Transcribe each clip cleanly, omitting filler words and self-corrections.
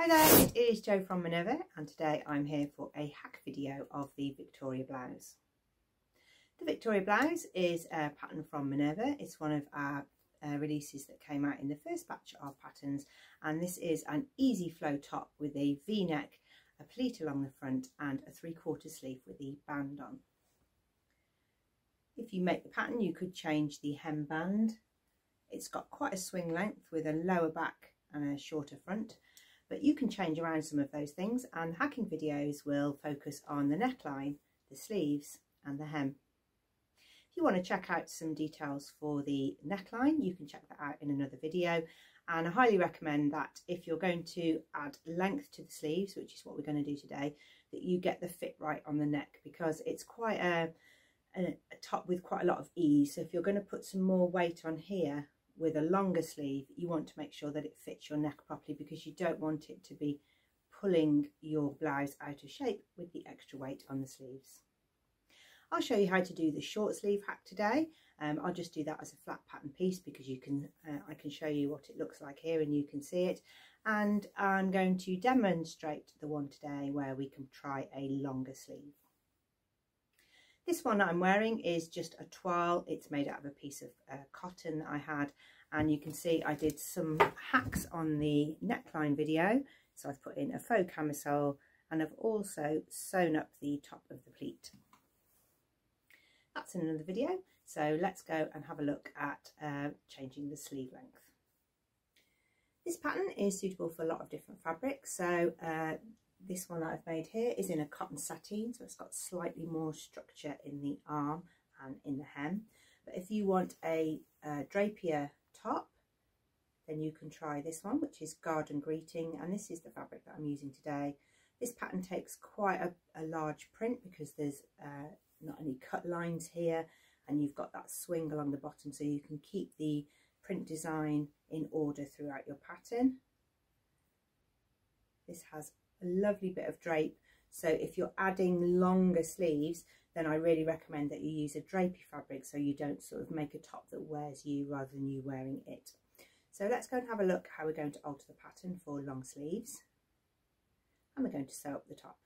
Hi there, it is Jo from Minerva, and today I'm here for a hack video of the Victoria Blouse. The Victoria Blouse is a pattern from Minerva. It's one of our releases that came out in the first batch of patterns, and this is an easy flow top with a V-neck, a pleat along the front and a 3/4 sleeve with the band on. If you make the pattern, you could change the hem band. It's got quite a swing length with a lower back and a shorter front, but you can change around some of those things, and hacking videos will focus on the neckline, the sleeves and the hem. If you want to check out some details for the neckline, you can check that out in another video, and I highly recommend that if you're going to add length to the sleeves, which is what we're going to do today, that you get the fit right on the neck, because it's quite a top with quite a lot of ease. So if you're going to put some more weight on here with a longer sleeve, you want to make sure that it fits your neck properly, because you don't want it to be pulling your blouse out of shape with the extra weight on the sleeves. I'll show you how to do the short sleeve hack today. I'll just do that as a flat pattern piece, because you can I can show you what it looks like here and you can see it, and I'm going to demonstrate the one today where we can try a longer sleeve. This one that I'm wearing is just a toile. It's made out of a piece of cotton that I had, and you can see I did some hacks on the neckline video. So I've put in a faux camisole, and I've also sewn up the top of the pleat. That's in another video, so let's go and have a look at changing the sleeve length. This pattern is suitable for a lot of different fabrics. So this one that I've made here is in a cotton sateen, so it's got slightly more structure in the arm and in the hem. But if you want a drapier top, then you can try this one, which is Garden Greeting, and this is the fabric that I'm using today. This pattern takes quite a large print, because there's not any cut lines here, and you've got that swing along the bottom, so you can keep the print design in order throughout your pattern. This has a lovely bit of drape, so if you're adding longer sleeves, then I really recommend that you use a drapey fabric, so you don't sort of make a top that wears you rather than you wearing it. So let's go and have a look how we're going to alter the pattern for long sleeves, and we're going to sew up the top.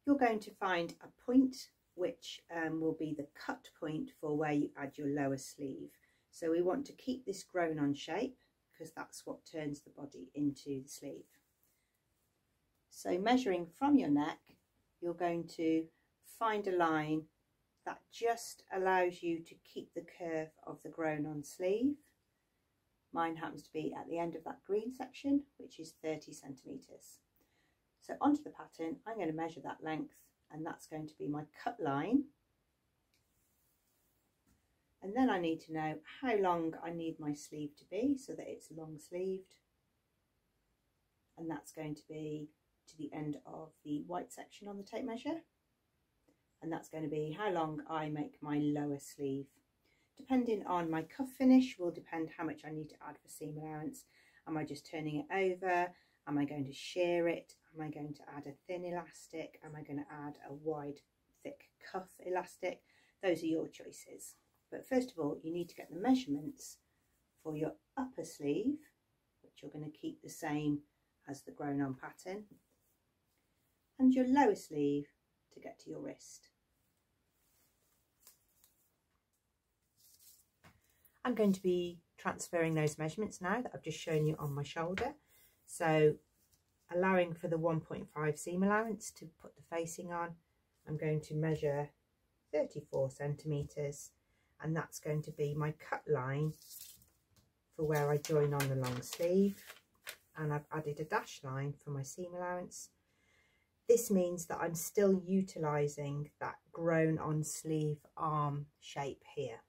You're going to find a point which will be the cut point for where you add your lower sleeve. So we want to keep this grown on shape, because that's what turns the body into the sleeve. So measuring from your neck, you're going to find a line that just allows you to keep the curve of the grown on sleeve. Mine happens to be at the end of that green section, which is 30 centimetres. So onto the pattern, I'm going to measure that length, and that's going to be my cut line. And then I need to know how long I need my sleeve to be so that it's long sleeved. And that's going to be to the end of the white section on the tape measure. And that's going to be how long I make my lower sleeve. Depending on my cuff finish will depend how much I need to add for seam allowance. Am I just turning it over? Am I going to shear it? Am I going to add a thin elastic? Am I going to add a wide, thick cuff elastic? Those are your choices. But first of all, you need to get the measurements for your upper sleeve, which you're going to keep the same as the grown on pattern, and your lower sleeve to get to your wrist. I'm going to be transferring those measurements now that I've just shown you on my shoulder. So allowing for the 1.5 seam allowance to put the facing on, I'm going to measure 34 centimetres, and that's going to be my cut line for where I join on the long sleeve, and I've added a dash line for my seam allowance. This means that I'm still utilising that grown on sleeve arm shape here.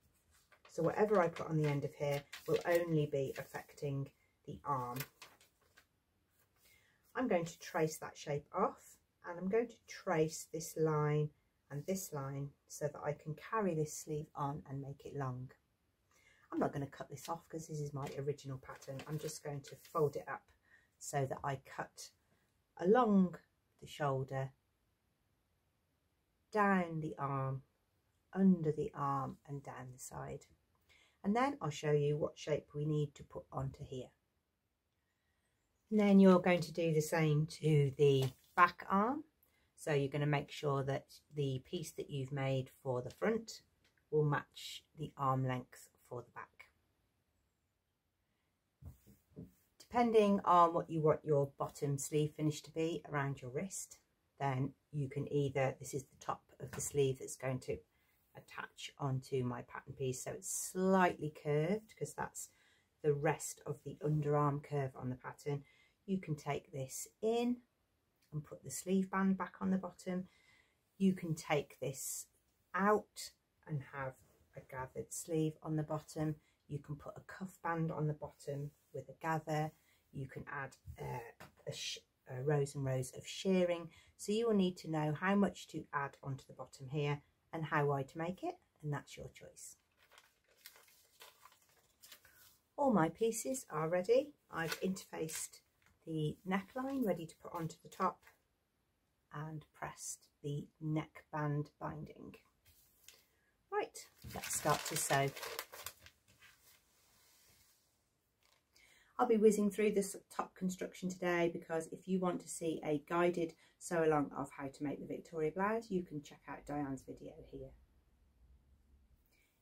So whatever I put on the end of here will only be affecting the arm. I'm going to trace that shape off, and I'm going to trace this line and this line so that I can carry this sleeve on and make it long. I'm not going to cut this off because this is my original pattern. I'm just going to fold it up so that I cut along the shoulder, down the arm, under the arm and down the side. And then I'll show you what shape we need to put onto here. And then you're going to do the same to the back arm. So you're going to make sure that the piece that you've made for the front will match the arm length for the back. Depending on what you want your bottom sleeve finish to be around your wrist, then you can either, this is the top of the sleeve that's going to attach onto my pattern piece, so it's slightly curved because that's the rest of the underarm curve on the pattern. You can take this in and put the sleeve band back on the bottom. You can take this out and have a gathered sleeve on the bottom. You can put a cuff band on the bottom with a gather. You can add rows and rows of shearing. So you will need to know how much to add onto the bottom here and how wide to make it, and that's your choice. All my pieces are ready. I've interfaced the neckline ready to put onto the top and pressed the neckband binding. Right, let's start to sew. I'll be whizzing through this top construction today because if you want to see a guided sew along of how to make the Victoria blouse, you can check out Diane's video here.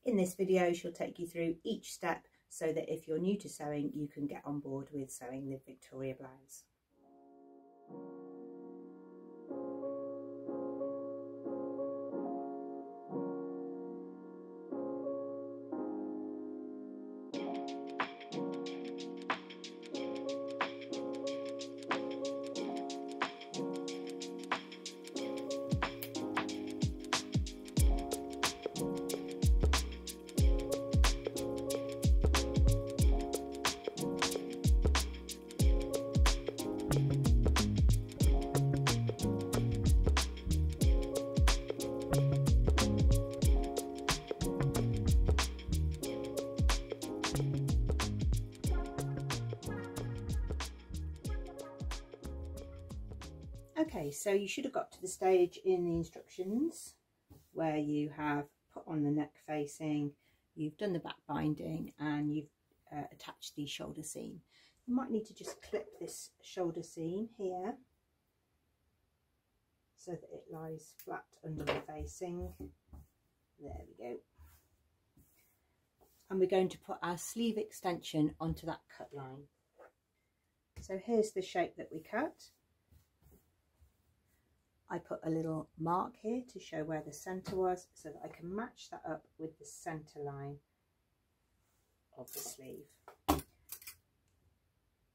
In this video, she'll take you through each step so that if you're new to sewing, you can get on board with sewing the Victoria blouse. Okay, so you should have got to the stage in the instructions where you have put on the neck facing, you've done the back binding, and you've attached the shoulder seam. You might need to just clip this shoulder seam here so that it lies flat under the facing. There we go. And we're going to put our sleeve extension onto that cut line. So here's the shape that we cut. I put a little mark here to show where the centre was so that I can match that up with the centre line of the sleeve.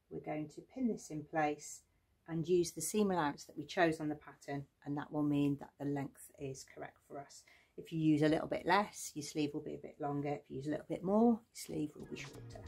We're going to pin this in place and use the seam allowance that we chose on the pattern, and that will mean that the length is correct for us. If you use a little bit less, your sleeve will be a bit longer. If you use a little bit more, your sleeve will be shorter.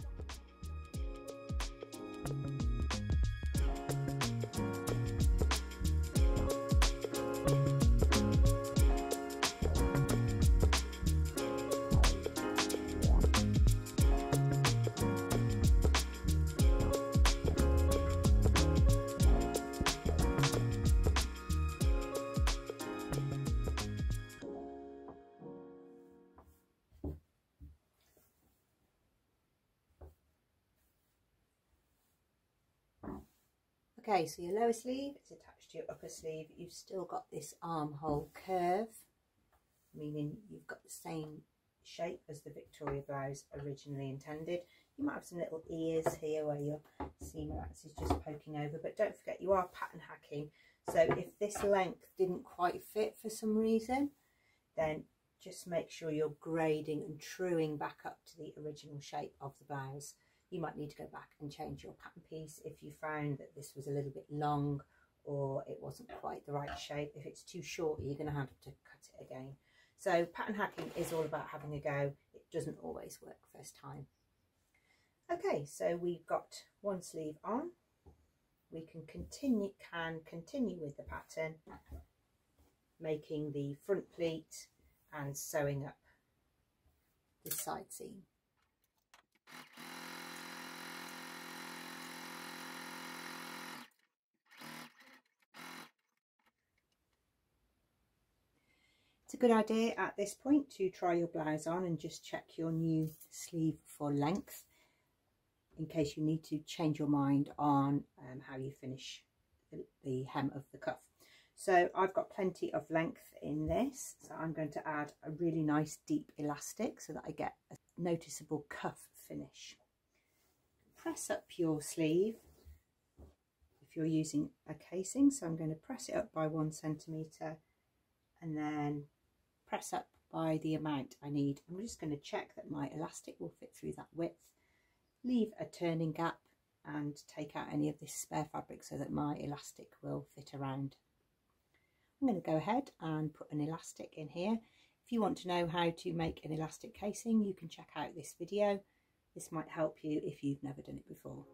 Okay, so your lower sleeve is attached to your upper sleeve. You've still got this armhole curve, meaning you've got the same shape as the Victoria blouse originally intended. You might have some little ears here where your seam allowance is just poking over, but don't forget you are pattern hacking. So if this length didn't quite fit for some reason, then just make sure you're grading and truing back up to the original shape of the blouse. You might need to go back and change your pattern piece if you found that this was a little bit long or it wasn't quite the right shape. If it's too short, you're going to have to cut it again. So pattern hacking is all about having a go. It doesn't always work first time. Okay, so we've got one sleeve on. We can continue with the pattern, making the front pleat and sewing up the side seam. It's a good idea at this point to try your blouse on and just check your new sleeve for length. in case you need to change your mind on how you finish the hem of the cuff. So I've got plenty of length in this, so I'm going to add a really nice deep elastic so that I get a noticeable cuff finish. Press up your sleeve if you're using a casing, so I'm going to press it up by 1 centimetre and then press up by the amount I need. I'm just going to check that my elastic will fit through that width, leave a turning gap and take out any of this spare fabric so that my elastic will fit around. I'm going to go ahead and put an elastic in here. If you want to know how to make an elastic casing, you can check out this video. This might help you if you've never done it before.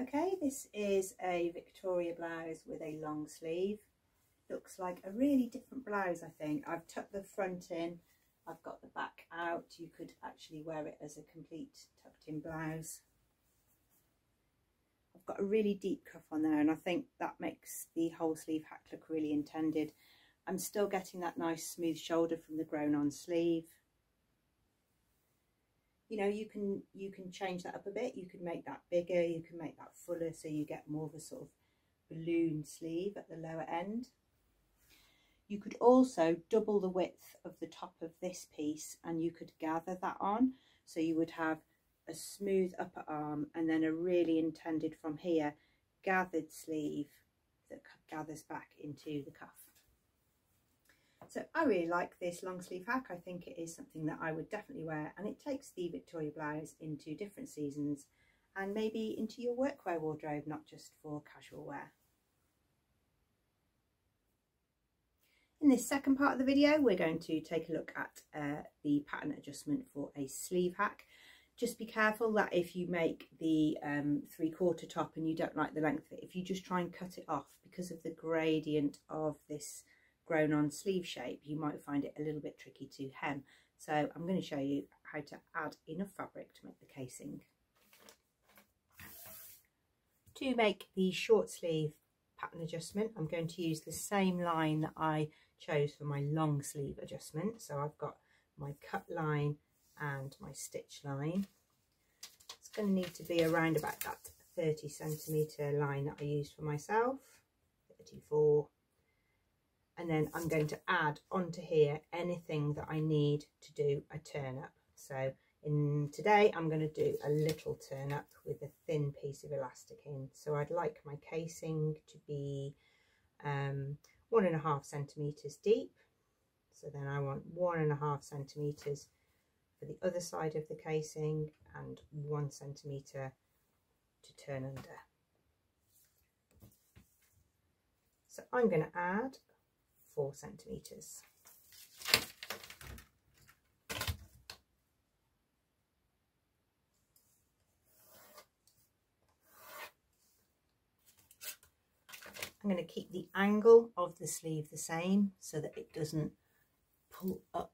Okay, this is a Victoria blouse with a long sleeve. Looks like a really different blouse, I think. I've tucked the front in, I've got the back out. You could actually wear it as a complete tucked in blouse. I've got a really deep cuff on there and I think that makes the whole sleeve hack look really intended. I'm still getting that nice smooth shoulder from the grown on sleeve. You know, you can change that up a bit. You can make that bigger, you can make that fuller so you get more of a sort of balloon sleeve at the lower end. You could also double the width of the top of this piece and you could gather that on, so you would have a smooth upper arm and then a really intended from here gathered sleeve that gathers back into the cuff. So I really like this long sleeve hack. I think it is something that I would definitely wear, and it takes the Victoria blouse into different seasons and maybe into your workwear wardrobe, not just for casual wear. In this second part of the video, we're going to take a look at the pattern adjustment for a sleeve hack. Just be careful that if you make the 3/4 top and you don't like the length of it, if you just try and cut it off, because of the gradient of this grown on sleeve shape, you might find it a little bit tricky to hem. So I'm going to show you how to add enough fabric to make the casing. To make the short sleeve pattern adjustment, I'm going to use the same line that I chose for my long sleeve adjustment. So I've got my cut line and my stitch line. It's going to need to be around about that 30 centimetre line that I used for myself, 34. And then I'm going to add onto here anything that I need to do a turn up. So today I'm going to do a little turn up with a thin piece of elastic in. So I'd like my casing to be 1.5 centimetres deep. So then I want 1.5 centimetres for the other side of the casing and 1 centimetre to turn under. So I'm going to add 4 centimetres. I'm going to keep the angle of the sleeve the same so that it doesn't pull up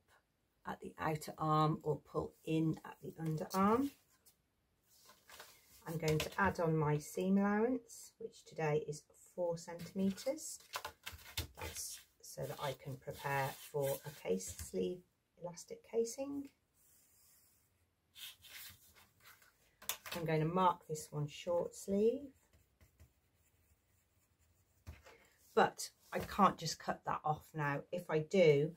at the outer arm or pull in at the underarm. I'm going to add on my seam allowance, which today is 4 centimetres. That's so that I can prepare for a case sleeve elastic casing. I'm going to mark this one short sleeve, but I can't just cut that off now. If I do,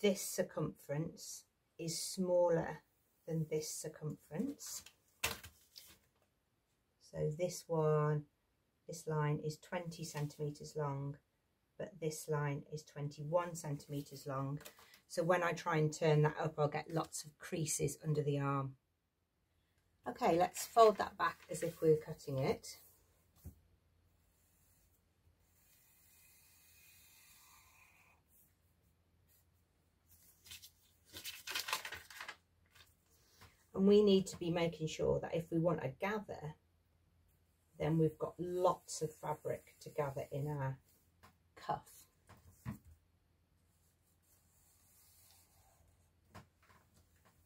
this circumference is smaller than this circumference. So this line is 20 centimeters long, but this line is 21 centimeters long. So when I try and turn that up, I'll get lots of creases under the arm. Okay, let's fold that back as if we were cutting it. And we need to be making sure that if we want to gather, then we've got lots of fabric to gather in our cuff.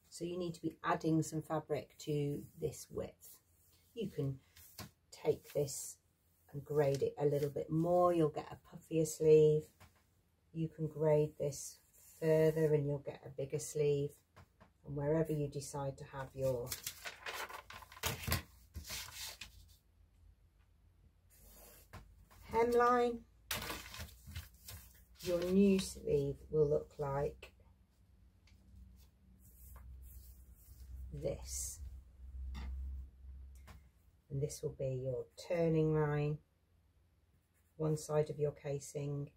So you need to be adding some fabric to this width. You can take this and grade it a little bit more, you'll get a puffier sleeve. You can grade this further and you'll get a bigger sleeve. And wherever you decide to have your hemline, your new sleeve will look like this. And this will be your turning line, one side of your casing,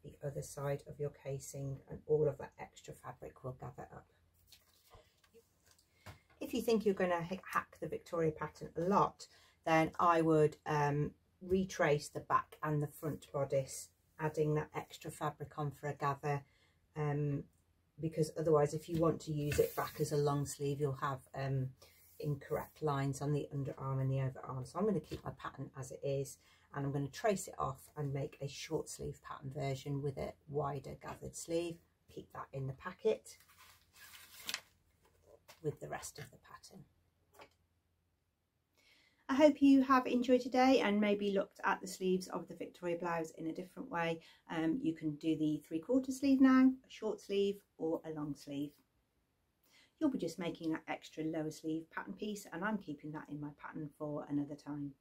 the other side of your casing, and all of that extra fabric will gather up. If you think you're going to hack the Victoria pattern a lot, then I would retrace the back and the front bodice, adding that extra fabric on for a gather, because otherwise if you want to use it back as a long sleeve, you'll have incorrect lines on the underarm and the overarm. So I'm going to keep my pattern as it is, and I'm going to trace it off and make a short sleeve pattern version with a wider gathered sleeve. Keep that in the packet with the rest of the pattern. I hope you have enjoyed today and maybe looked at the sleeves of the Victoria blouse in a different way. You can do the 3/4 sleeve now, a short sleeve or a long sleeve. You'll be just making that extra lower sleeve pattern piece, and I'm keeping that in my pattern for another time.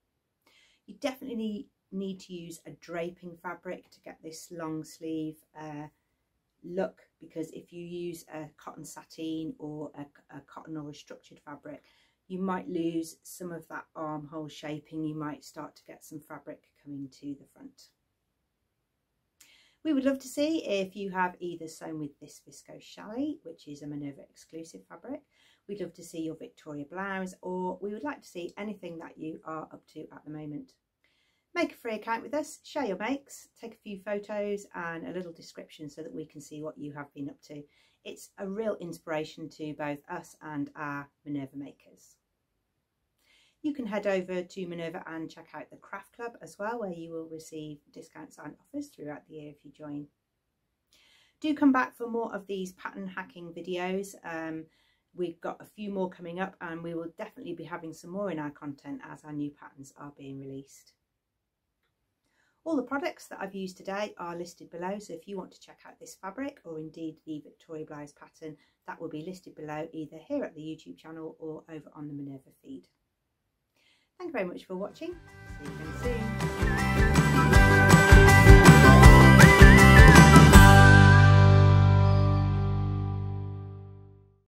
You definitely need to use a draping fabric to get this long sleeve look, because if you use a cotton sateen or a cotton or a structured fabric, you might lose some of that armhole shaping. You might start to get some fabric coming to the front. We would love to see if you have either sewn with this viscose challis, which is a Minerva exclusive fabric. We'd love to see your Victoria blouse, or we would like to see anything that you are up to at the moment. Make a free account with us, share your makes, take a few photos and a little description so that we can see what you have been up to. It's a real inspiration to both us and our Minerva makers. You can head over to Minerva and check out the Craft Club as well, where you will receive discounts and offers throughout the year if you join. Do come back for more of these pattern hacking videos. We've got a few more coming up, and we will definitely be having some more in our content as our new patterns are being released. All the products that I've used today are listed below, so if you want to check out this fabric or indeed the Victoria blouse pattern, that will be listed below either here at the YouTube channel or over on the Minerva feed. Thank you very much for watching. See you again soon.